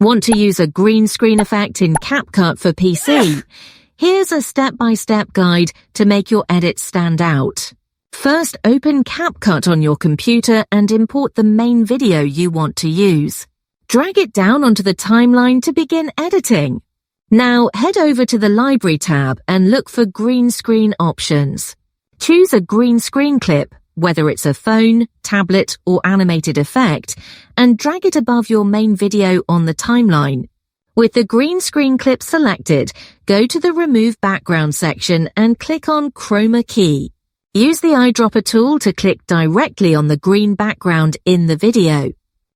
Want to use a green screen effect in CapCut for PC? Here's a step-by-step guide to make your edits stand out. First, open CapCut on your computer and import the main video you want to use. Drag it down onto the timeline to begin editing. Now, head over to the Library tab and look for green screen options. Choose a green screen clip, whether it's a phone, tablet, or animated effect, and drag it above your main video on the timeline. With the green screen clip selected, go to the Remove Background section and click on Chroma Key. Use the eyedropper tool to click directly on the green background in the video.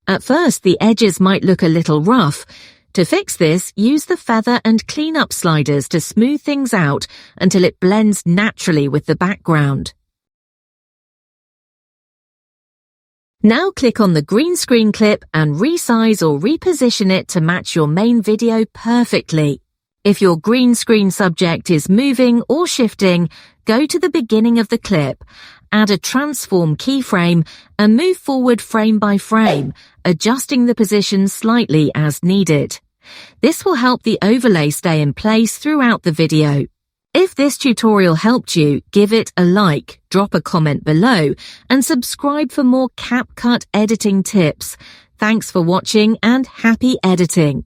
At first, the edges might look a little rough. To fix this, use the feather and cleanup sliders to smooth things out until it blends naturally with the background. Now click on the green screen clip and resize or reposition it to match your main video perfectly. If your green screen subject is moving or shifting, go to the beginning of the clip, add a transform keyframe, and move forward frame by frame, adjusting the position slightly as needed. This will help the overlay stay in place throughout the video. If this tutorial helped you, give it a like, drop a comment below, and subscribe for more CapCut editing tips. Thanks for watching and happy editing.